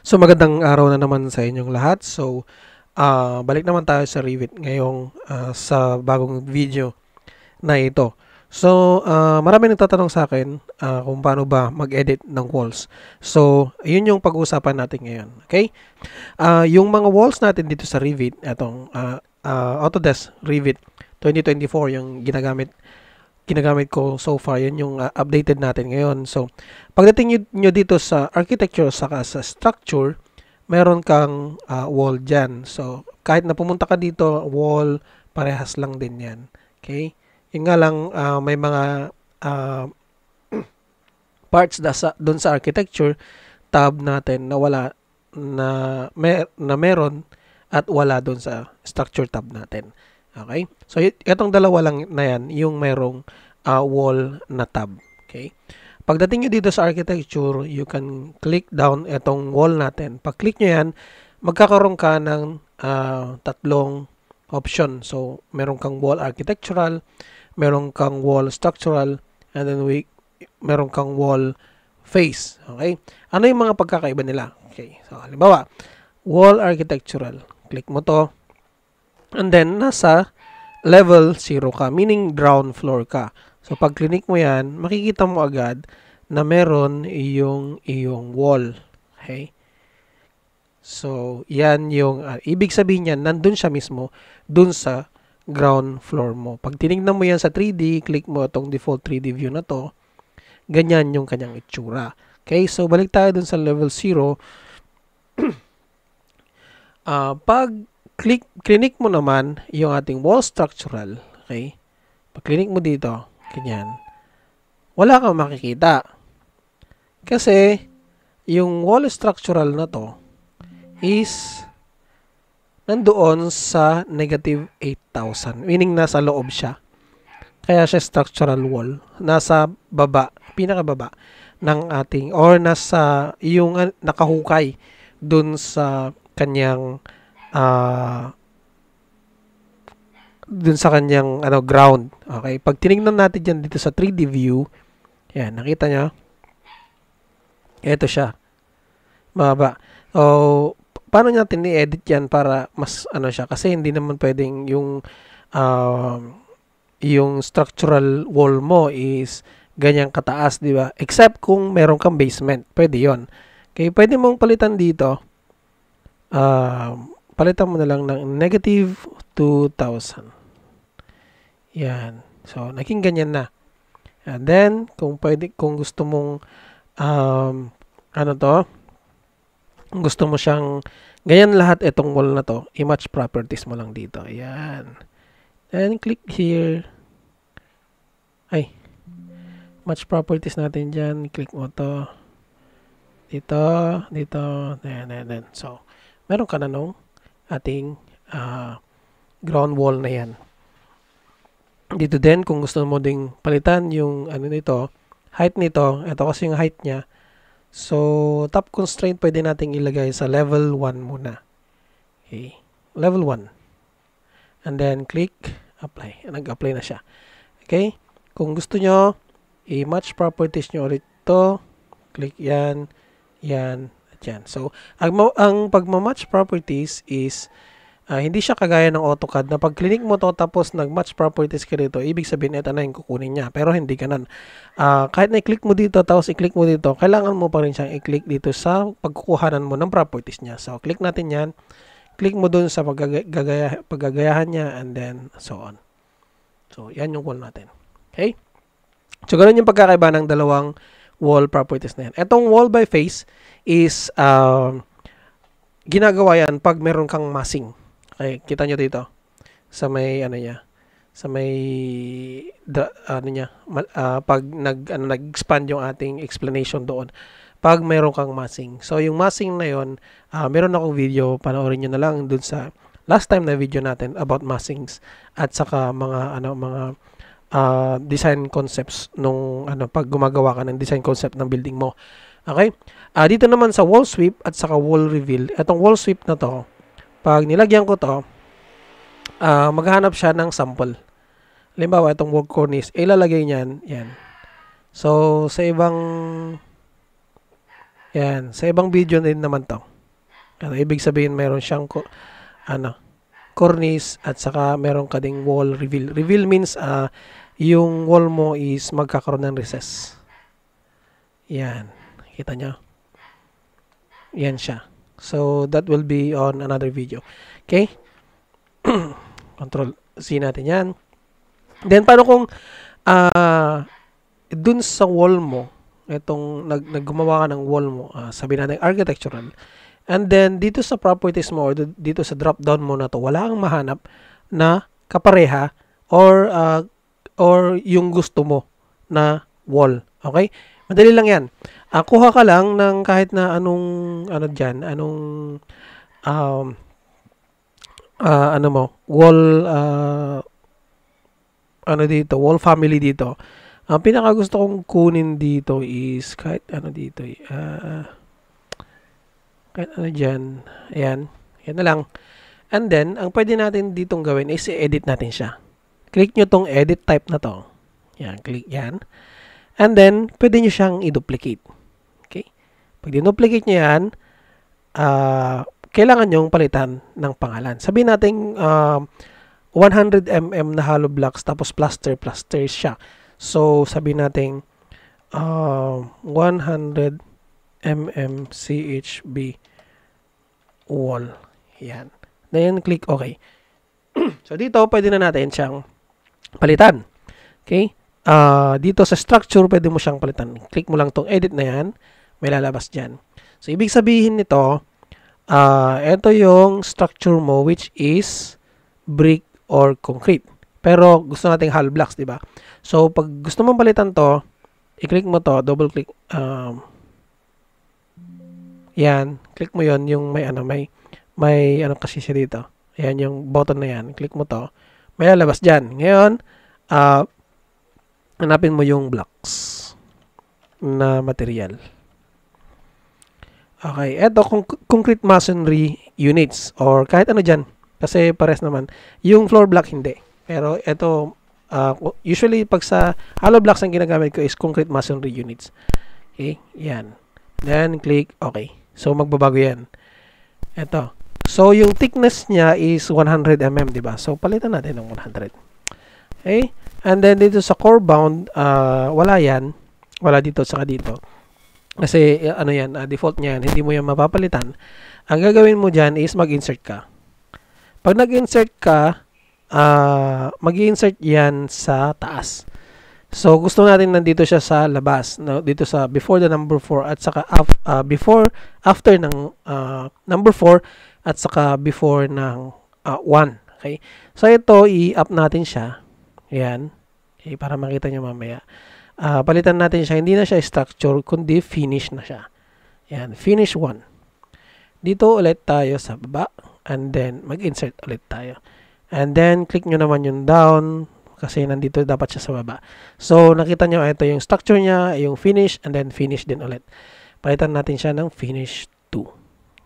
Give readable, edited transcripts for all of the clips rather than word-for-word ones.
So magandang araw na naman sa inyong lahat. So balik naman tayo sa Revit ngayong sa bagong video na ito. So marami nagtatanong sa akin kung paano ba mag-edit ng walls. So yun yung pag-uusapan natin ngayon. Okay? Yung mga walls natin dito sa Revit, itong Autodesk Revit 2024 yung ginagamit ko so far, yun yung updated natin ngayon. So, pagdating nyo dito sa architecture saka sa structure, meron kang wall dyan. So, kahit na pumunta ka dito, wall, parehas lang din yan. Okay? Yun nga lang, may mga parts dun sa architecture tab natin na wala, na meron at wala dun sa structure tab natin. Okay? So, itong dalawa lang na yan, yung merong wall na tab. Okay? Pagdating nyo dito sa architecture, you can click down itong wall natin. Pag click nyo yan, magkakaroon ka ng tatlong option. So, meron kang wall architectural, meron kang wall structural, and then meron kang wall face. Okay? Ano yung mga pagkakaiba nila? Okay. So, halimbawa, wall architectural. Click mo to. And then, nasa level 0 ka, meaning ground floor ka. So, pag click mo yan, makikita mo agad na meron iyong wall. Okay? So, yan yung, ibig sabihin yan, nandun siya mismo, dun sa ground floor mo. Pag tinignan mo yan sa 3D, click mo itong default 3D view na to, ganyan yung kanyang itsura. Okay? So, balik tayo dun sa level 0. Pag click mo naman yung ating wall structural, okay? Pag click mo dito, ganyan, wala kang makikita. Kasi, yung wall structural na to is nandoon sa negative 8,000. Meaning, nasa loob siya. Kaya siya structural wall. Nasa baba, pinakababa ng ating, or nasa, yung nakahukay dun sa kanyang ground. Okay? Pag tinignan natin dyan dito sa 3D view, yan, nakita nyo? Ito siya. Mababa. So, paano natin i-edit yan para mas siya? Kasi hindi naman pwedeng yung structural wall mo is ganyang kataas, di ba? Except kung meron kang basement. Pwede yon. Okay? Pwede mong palitan dito. Palitan mo na lang ng negative 2,000. Yan. So, naging ganyan na. And then, kung gusto mong, kung gusto mo siyang, ganyan lahat itong wall na to, i-match properties mo lang dito. Ayan. Then, click here. Ay. Match properties natin dyan. Click mo to. Dito. Then. So, meron ka na nung ating ground wall na yan. Dito din, kung gusto mo ding palitan yung nito, height nito, ito kasi yung height niya. So, top constraint pwede nating ilagay sa level 1 muna. Okay. Level 1. And then, click apply. Nag-apply na siya. Okay. Kung gusto nyo, i-match properties nyo ulit ito. Click yan, yan, at yan. So, ang pag-match properties is hindi siya kagaya ng AutoCAD na pag click mo to tapos nag-match properties ka dito, ibig sabihin ito na yung kukunin niya. Pero hindi ganun. Kahit na i-click mo dito tapos i-click mo dito, kailangan mo pa rin siyang i-click dito sa pagkukuhanan mo ng properties niya. So, click natin yan. Click mo dun sa paggagayahan niya and then so on. So, yan yung wall natin. Okay? So, ganun yung pagkakaiba ng dalawang wall properties na yan. Etong wall by face is ginagawa yan pag meron kang massing. Okay, kita nyo dito sa may sa may pag nag-expand yung ating explanation doon pag meron kang massing. So yung massing na yon, meron akong video, panoorin niyo na lang dun sa last time na video natin about massings at saka mga design concepts nung pag gumagawa ka ng design concept ng building mo. Okay? Dito naman sa wall sweep at saka wall reveal, itong wall sweep na to, pag nilagyan ko to, maghahanap siya ng sample. Halimbawa, itong wall cornice, ilalagay niyan, yan. So, sa ibang video din naman to. Ano, ibig sabihin meron siyang cornice at saka meron ka ding wall reveal. Reveal means yung wall mo is magkakaroon ng recess. Yan. Kita nyo? Yan siya. So, that will be on another video. Okay? Control C natin yan. Then, paano kung dun sa wall mo, itong naggumawa ka ng wall mo, sabi natin architectural, and then dito sa properties mo or dito sa drop down mo na to, wala kang mahanap na kapareha or yung gusto mo na wall. Okay? Madali lang yan. Kuha ka lang ng kahit na anong wall wall family dito. Ang pinaka gusto kong kunin dito is kahit dito kahit dyan. Ayan. Yan na lang. And then, ang pwede natin ditong gawin is i-edit natin siya. Click nyo tong edit type na to. Yan. Click yan. And then, pwede nyo siyang i-duplicate. Okay? Pag dinuplicate nyo yan, kailangan nyong palitan ng pangalan. Sabihin natin 100 mm na hollow blocks tapos plaster siya. So, sabihin natin 100 mm CHB wall. Yan. Then, click OK. So, dito, pwede na natin siyang palitan. Okay? Dito sa structure, pwede mo siyang palitan. Click mo lang tong edit na yan. May lalabas dyan. So, ibig sabihin nito, ito yung structure mo which is brick or concrete. Pero, gusto nating hollow blocks, di ba? So, pag gusto mong palitan to, i-click mo to, double click, yan, click mo yon yung may kasi siya dito. Ayan yung button na yan. Click mo to. May lalabas dyan. Ngayon, hanapin mo yung blocks na material. Okay. Ito, concrete masonry units or kahit ano dyan. Kasi pares naman. Yung floor block, hindi. Pero ito, usually pag sa hollow blocks ang ginagamit ko is concrete masonry units. Okay. Yan. Then, click OK. So, magbabago yan. Ito. So, yung thickness niya is 100 mm, di ba? So, palitan natin ng 100. Okay? And then, dito sa core bound, wala yan. Wala dito, saka dito. Kasi, yan, default niya yan. Hindi mo yan mapapalitan. Ang gagawin mo dyan is mag-insert ka. Pag nag-insert ka, mag-insert yan sa taas. So, gusto natin nandito siya sa labas. No? Dito sa before the number 4 at saka after ng number 4 at saka before ng 1. Okay? So, ito, i-up natin siya. Ayan. Okay, para makita nyo mamaya. Palitan natin siya. Hindi na siya structure, kundi finish na siya. Ayan. Finish 1. Dito ulit tayo sa baba. And then, mag-insert ulit tayo. And then, click nyo naman yung down. Kasi nandito dapat siya sa baba. So, nakita nyo, ito yung structure niya, yung finish, and then finish din ulit. Palitan natin siya ng finish 2.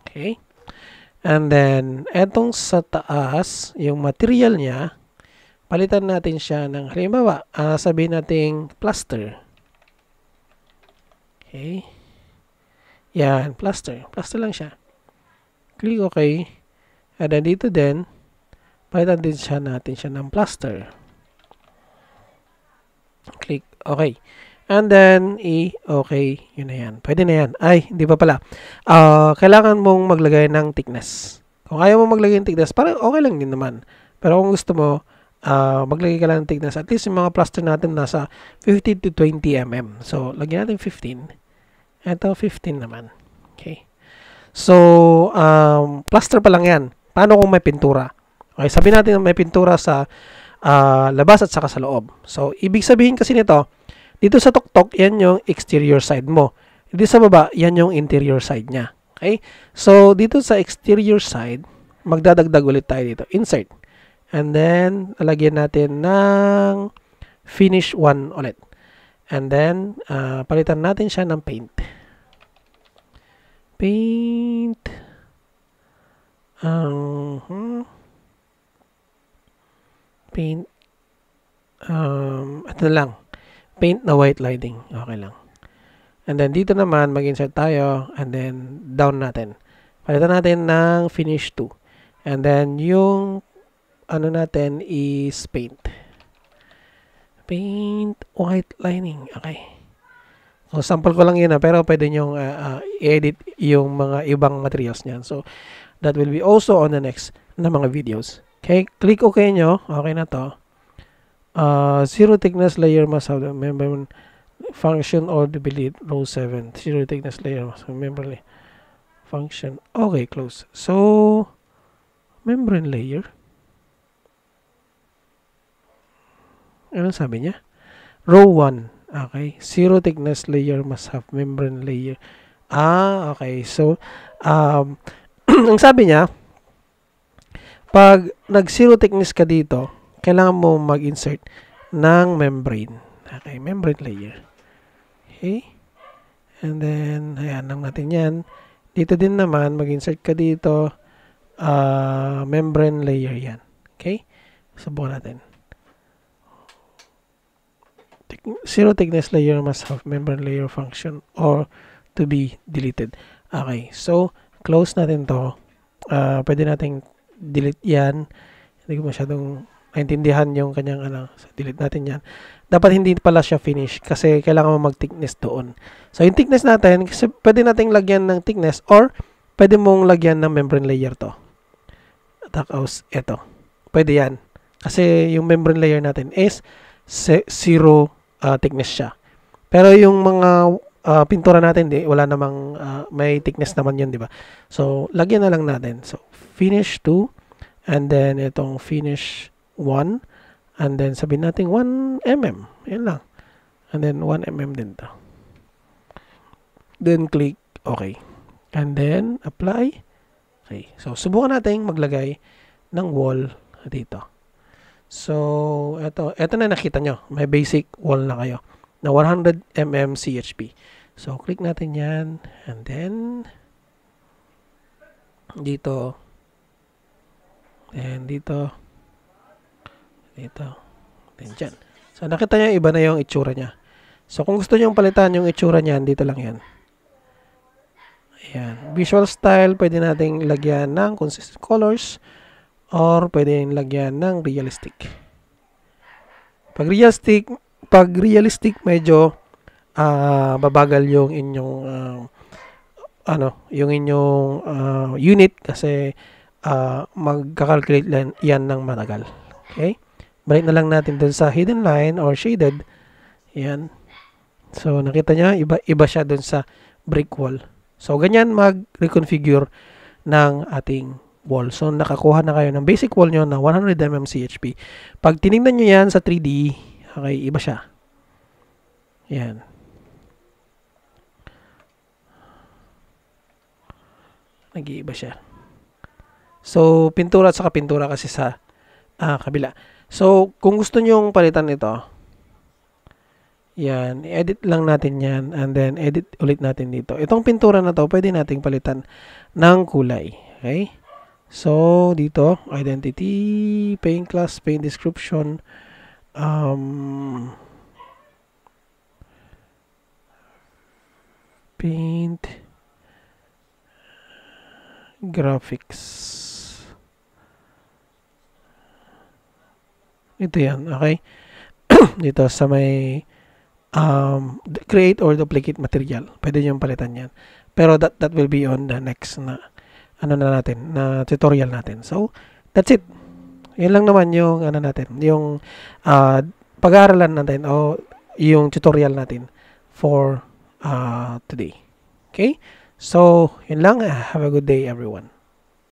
Okay? And then, etong sa taas, yung material niya, palitan natin siya ng, halimbawa, sabihin natin plaster. Okay? Yan, plaster. Plaster lang siya. Click OK. And then dito din, palitan din natin siya ng plaster. Click OK. And then, OK. Yun na yan. Pwede na yan. Ay, hindi pa pala. Kailangan mong maglagay ng thickness. Kung ayaw mo maglagay ng thickness, parang okay lang din naman. Pero kung gusto mo, maglagay ka lang ng thickness. At least yung mga plaster natin nasa 15 to 20 mm. So, lagyan natin 15. Ito, 15 naman. Okay. So, plaster pa lang yan. Paano kung may pintura? Okay, sabi natin may pintura sa labas at saka sa loob. So, ibig sabihin kasi nito, dito sa tuktok, yan yung exterior side mo. Dito sa baba, yan yung interior side niya. Okay? So, dito sa exterior side, magdadagdag ulit tayo dito. Insert. And then, lalagyan natin ng finish 1 ulit. And then, palitan natin siya ng paint. Paint. Paint. Ito na lang. Paint na white lighting. Okay lang. And then, dito naman, mag-insert tayo. And then, down natin. Palitan natin ng finish 2. And then, yung ano natin is paint. Paint white lining. Okay. So, sample ko lang yun pero pwede nyong i-edit yung mga ibang materials niyan. So, that will be also on the next na mga videos. Okay, click OK nyo. Okay na to. Zero thickness layer must have the membrane function or delete row 7. Zero thickness layer must have membrane function. Okay, close. So, membrane layer. Ano sabi niya? Row 1. Okay. Zero thickness layer must have membrane layer. Okay. So, ang sabi niya, pag nag-zero thickness ka dito, kailangan mo mag-insert ng membrane. Okay. Membrane layer. Okay. And then, ayan lang natin yan. Dito din naman, mag-insert ka dito, membrane layer yan. Okay. Subukan natin. Zero thickness layer must have membrane layer function or to be deleted. Okay, so close natin to. Pwede nating delete yan. Hindi ko masyadong naintindihan yung kanyang So, delete natin yan. Dapat hindi pala siya finish kasi kailangan mo mag-thickness doon. So, yung thickness natin, kasi pwede nating lagyan ng thickness or pwede mong lagyan ng membrane layer to. Tapos, eto. Pwede yan. Kasi yung membrane layer natin is zero thickness siya. Pero yung mga pintura natin, wala namang may thickness naman yun, di ba? So, lagyan na lang natin. So, finish 2 and then itong finish 1 and then sabihin natin 1 mm. Yan lang. And then 1 mm din to. Then click OK. And then apply. Okay. So, subukan natin maglagay ng wall dito. So, ito na nakita nyo. May basic wall na kayo na 100 mm CHP. So, click natin yan. And then, dito. And dito. Dito. Then dyan. So, nakita nyo, iba na yung itsura niya. So, kung gusto nyo palitan yung itsura niyan, dito lang yan. Ayan. Visual style, pwede nating lagyan ng consistent colors. Or pwede lagyan ng realistic. Pag realistic medyo babagal yung inyong yung inyong unit kasi magka-calculate yan ng matagal. Okay? Balik na lang natin dun sa hidden line or shaded. Yan. So nakita niya iba siya dun sa brick wall. So ganyan mag-reconfigure ng ating wall. So, nakakuha na kayo ng basic wall nyo na 100 mm CHP. Pag tinignan nyo yan sa 3D, okay, iba siya. Yan. Nag-iiba siya. So, pintura at saka pintura kasi sa kabila. So, kung gusto nyo palitan ito, yan, edit lang natin yan and then edit ulit natin dito. Itong pintura na to, pwede nating palitan ng kulay. Okay? So, dito, identity, paint class, paint description, paint, graphics. Ito yan, okay? Dito sa may create or duplicate material. Pwede nyo palitan yan. Pero that will be on the next na na tutorial natin. So, that's it. Yan lang naman yung natin, yung pag-aaralan natin o yung tutorial natin for today. Okay? So, yun lang. Have a good day everyone.